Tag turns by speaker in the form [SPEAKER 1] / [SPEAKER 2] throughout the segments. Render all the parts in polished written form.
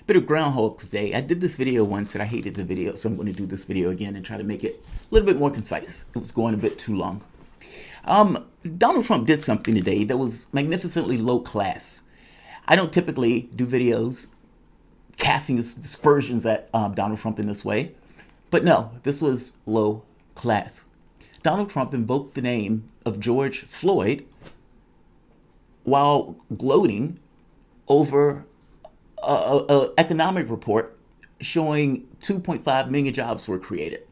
[SPEAKER 1] Bit of Groundhog's Day. I did this video once and I hated the video, so I'm going to do this video again and try to make it a little bit more concise. It was going a bit too long. Donald Trump did something today that was magnificently low class. I don't typically do videos casting aspersions at Donald Trump in this way, but no, this was low class. Donald Trump invoked the name of George Floyd while gloating over an economic report showing 2.5 million jobs were created.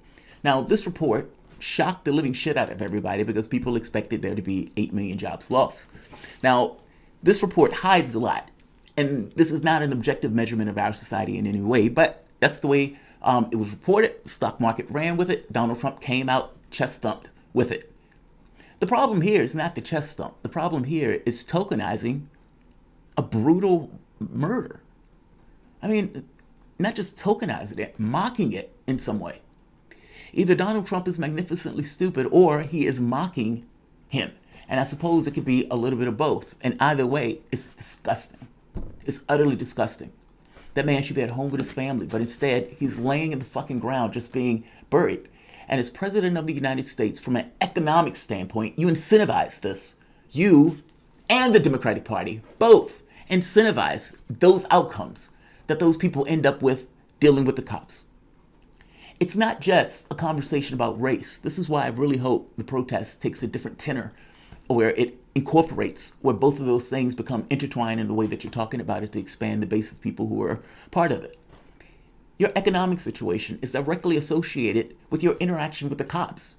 [SPEAKER 1] Now, this report shocked the living shit out of everybody because people expected there to be 8 million jobs lost. Now, this report hides a lot, and this is not an objective measurement of our society in any way, but that's the way it was reported. The stock market ran with it. Donald Trump came out chest thumped with it. The problem here is not the chest thump. The problem here is tokenizing a brutal murder. I mean, not just tokenizing it, mocking it in some way. Either Donald Trump is magnificently stupid or he is mocking him. And I suppose it could be a little bit of both. And either way, it's disgusting. It's utterly disgusting. That man should be at home with his family, but instead he's laying in the fucking ground just being buried. And as president of the United States, from an economic standpoint, you incentivize this. You and the Democratic Party both incentivize those outcomes that those people end up with dealing with the cops. It's not just a conversation about race. This is why I really hope the protest takes a different tenor, where it incorporates, where both of those things become intertwined in the way that you're talking about it to expand the base of people who are part of it. Your economic situation is directly associated with your interaction with the cops.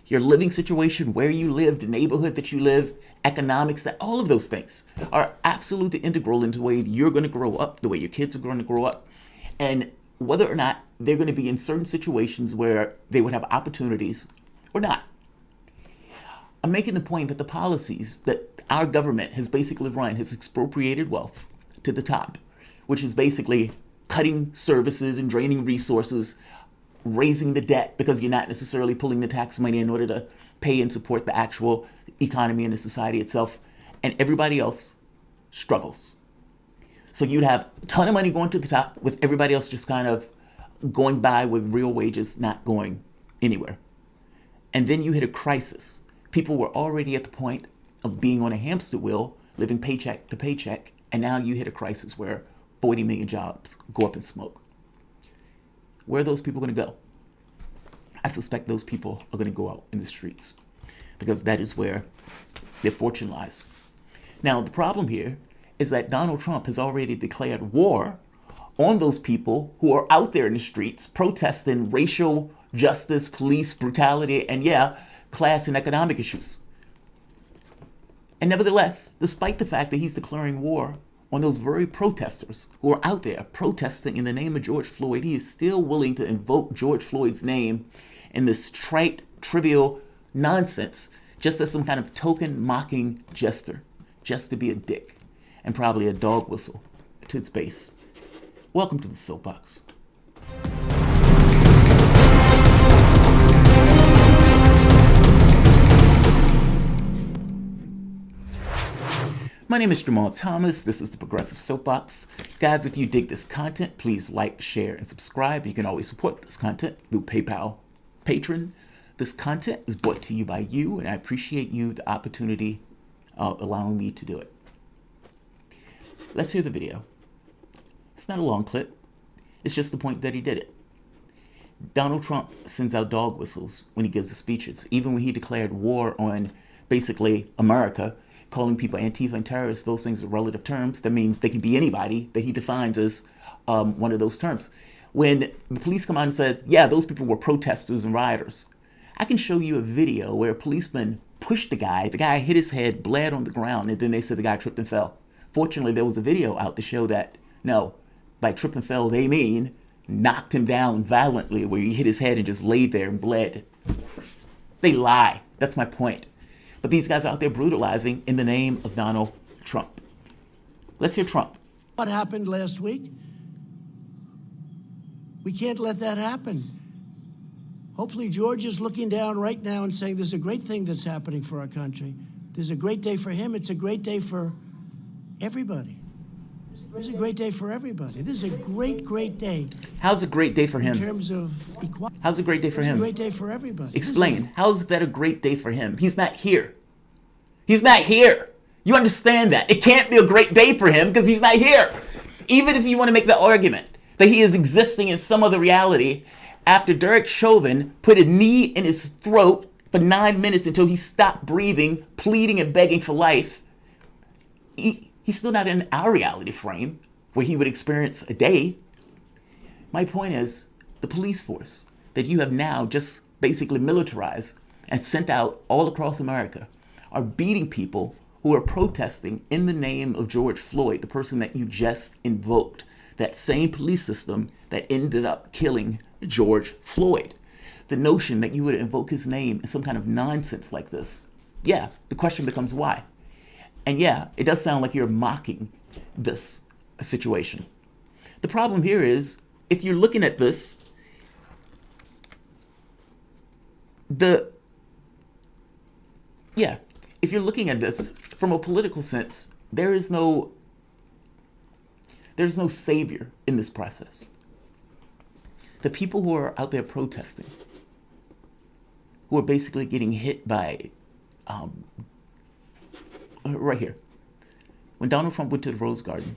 [SPEAKER 1] Your living situation, where you live, the neighborhood that you live, economics, that all of those things are absolutely integral into the way you're going to grow up, the way your kids are going to grow up, and whether or not they're going to be in certain situations where they would have opportunities or not. I'm making the point that the policies that our government has basically run has expropriated wealth to the top, which is basically cutting services and draining resources, raising the debt because you're not necessarily pulling the tax money in order to pay and support the actual economy and the society itself, and everybody else struggles. So you'd have a ton of money going to the top with everybody else just kind of going by with real wages not going anywhere. And then you hit a crisis. People were already at the point of being on a hamster wheel, living paycheck to paycheck, and now you hit a crisis where 40 million jobs go up in smoke. Where are those people going to go? I suspect those people are going to go out in the streets because that is where their fortune lies. Now, the problem here is that Donald Trump has already declared war on those people who are out there in the streets protesting racial justice, police brutality, and class and economic issues. And nevertheless, despite the fact that he's declaring war on those very protesters who are out there protesting in the name of George Floyd, he is still willing to invoke George Floyd's name in this trite, trivial nonsense, just as some kind of token mocking gesture, just to be a dick, and probably a dog whistle to its base. Welcome to the Soapbox. My name is Jamal Thomas. This is the Progressive Soapbox. Guys, if you dig this content, please like, share, and subscribe. You can always support this content through PayPal, Patreon. This content is brought to you by you, and I appreciate you the opportunity of allowing me to do it. Let's hear the video. It's not a long clip. It's just the point that he did it. Donald Trump sends out dog whistles when he gives the speeches. Even when he declared war on basically America, calling people Antifa and terrorists, those things are relative terms. That means they can be anybody that he defines as one of those terms. When the police come out and said, those people were protesters and rioters, I can show you a video where a policeman pushed the guy hit his head, bled on the ground, and then they said the guy tripped and fell. Fortunately, there was a video out to show that, no, by trip and fell, they mean knocked him down violently where he hit his head and just laid there and bled. They lie. That's my point. But these guys are out there brutalizing in the name of Donald Trump. Let's hear Trump.
[SPEAKER 2] What happened last week? We can't let that happen. Hopefully George is looking down right now and saying there's a great thing that's happening for our country. There's a great day for him. It's a great day for everybody. This is a great day for everybody. This is a great, great day
[SPEAKER 1] How's a great day for
[SPEAKER 2] in
[SPEAKER 1] him?
[SPEAKER 2] terms of equality.
[SPEAKER 1] How's a great day for
[SPEAKER 2] It's a
[SPEAKER 1] him?
[SPEAKER 2] great day for everybody.
[SPEAKER 1] Explain. How's that a great day for him? He's not here. He's not here. You understand that. It can't be a great day for him because he's not here. Even if you want to make the argument that he is existing in some other reality, after Derek Chauvin put a knee in his throat for 9 minutes until he stopped breathing, pleading and begging for life, he's still not in our reality frame where he would experience a day. My point is, the police force that you have now just basically militarized and sent out all across America are beating people who are protesting in the name of George Floyd, the person that you just invoked, that same police system that ended up killing George Floyd. The notion that you would invoke his name in some kind of nonsense like this, yeah, the question becomes why. And yeah, it does sound like you're mocking this situation. The problem here is, if you're looking at this, if you're looking at this from a political sense, there's no savior in this process. The people who are out there protesting, who are basically getting hit by, right here, when Donald Trump went to the Rose Garden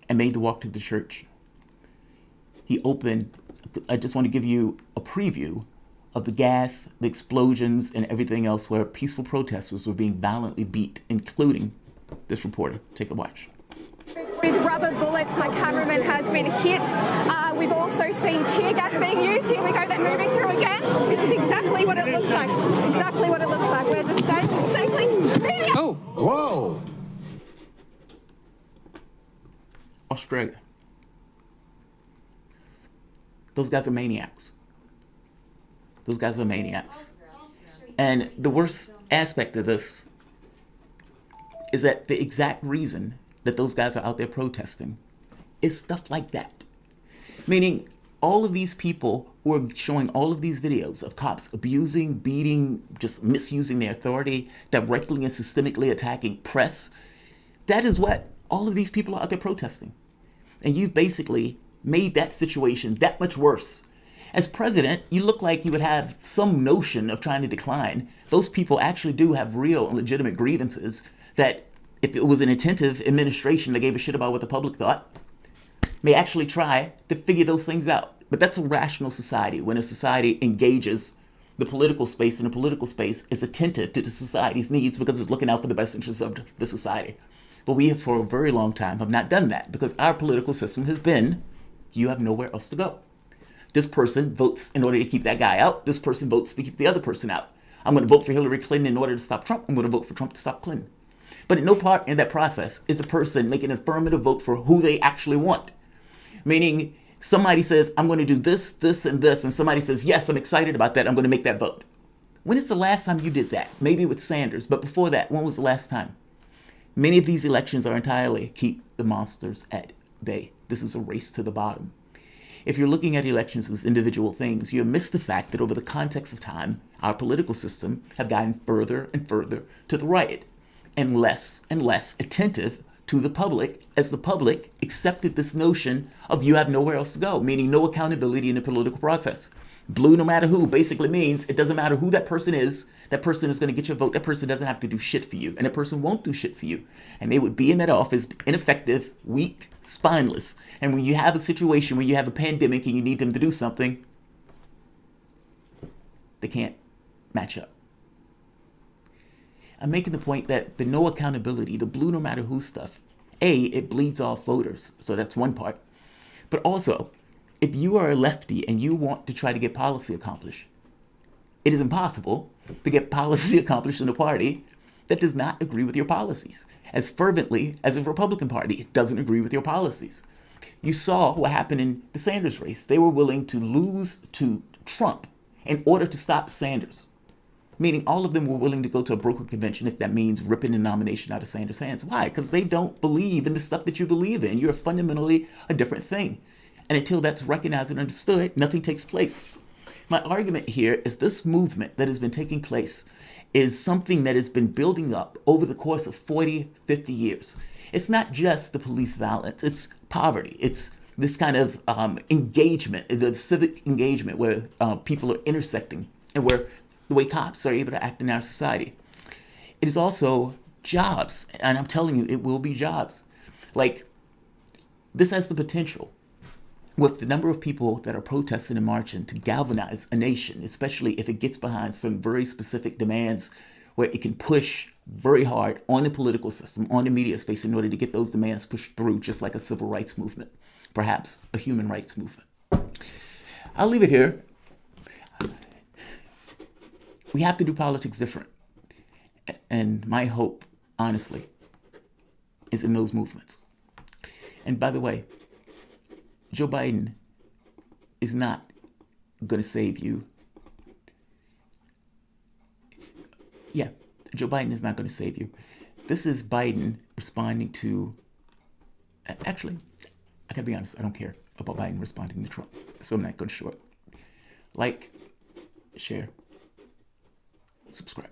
[SPEAKER 1] and made the walk to the church, he opened, I just want to give you a preview of the gas, the explosions, and everything else where peaceful protesters were being violently beat, including this reporter. Take a watch.
[SPEAKER 3] With rubber bullets, my cameraman has been hit. We've also seen tear gas being used. Here we go, they're moving through again. This is exactly what it looks like. Exactly what it looks like. We're just staying safely.
[SPEAKER 4] Oh.
[SPEAKER 2] Whoa.
[SPEAKER 1] Australia. Those guys are maniacs. Those guys are maniacs. And the worst aspect of this is that the exact reason that those guys are out there protesting is stuff like that. Meaning, all of these people who are showing all of these videos of cops abusing, beating, just misusing their authority, directly and systemically attacking press, that is what all of these people are out there protesting. And you've basically made that situation that much worse. As president, you look like you would have some notion of trying to decline. Those people actually do have real and legitimate grievances that, if it was an attentive administration that gave a shit about what the public thought, may actually try to figure those things out. But that's a rational society, when a society engages the political space, and the political space is attentive to the society's needs because it's looking out for the best interests of the society. But we have, for a very long time, have not done that because our political system has been, you have nowhere else to go. This person votes in order to keep that guy out. This person votes to keep the other person out. I'm going to vote for Hillary Clinton in order to stop Trump. I'm going to vote for Trump to stop Clinton. But at no part in that process is a person making an affirmative vote for who they actually want. Meaning, somebody says, I'm going to do this, this, and this, and somebody says, yes, I'm excited about that, I'm going to make that vote. When is the last time you did that? Maybe with Sanders, but before that, when was the last time? Many of these elections are entirely keep the monsters at bay. This is a race to the bottom. If you're looking at elections as individual things, you miss the fact that over the context of time, our political system have gotten further and further to the right and less attentive to the public, as the public accepted this notion of you have nowhere else to go, meaning no accountability in the political process. Blue no matter who basically means it doesn't matter who that person is going to get your vote. That person doesn't have to do shit for you, and that person won't do shit for you. And they would be in that office ineffective, weak, spineless. And when you have a situation where you have a pandemic and you need them to do something, they can't match up. I'm making the point that the no accountability, the blue no matter who stuff, it bleeds off voters. So that's one part. But also, if you are a lefty and you want to try to get policy accomplished, it is impossible to get policy accomplished in a party that does not agree with your policies as fervently as a Republican Party doesn't agree with your policies. You saw what happened in the Sanders race. They were willing to lose to Trump in order to stop Sanders. Meaning all of them were willing to go to a broker convention if that means ripping the nomination out of Sanders' hands. Why? Because they don't believe in the stuff that you believe in. You're fundamentally a different thing. And until that's recognized and understood, nothing takes place. My argument here is this movement that has been taking place is something that has been building up over the course of 40, 50 years. It's not just the police violence, it's poverty. It's this kind of engagement, the civic engagement where people are intersecting and where the way cops are able to act in our society. It is also jobs, and I'm telling you, it will be jobs. Like, this has the potential, with the number of people that are protesting and marching, to galvanize a nation, especially if it gets behind some very specific demands where it can push very hard on the political system, on the media space, in order to get those demands pushed through, just like a civil rights movement, perhaps a human rights movement. I'll leave it here. We have to do politics different. And my hope, honestly, is in those movements. And by the way, Joe Biden is not going to save you. Yeah, Joe Biden is not going to save you. This is Biden responding to... Actually, I gotta be honest, I don't care about Biden responding to Trump. So I'm not going to show it. Like, share, subscribe.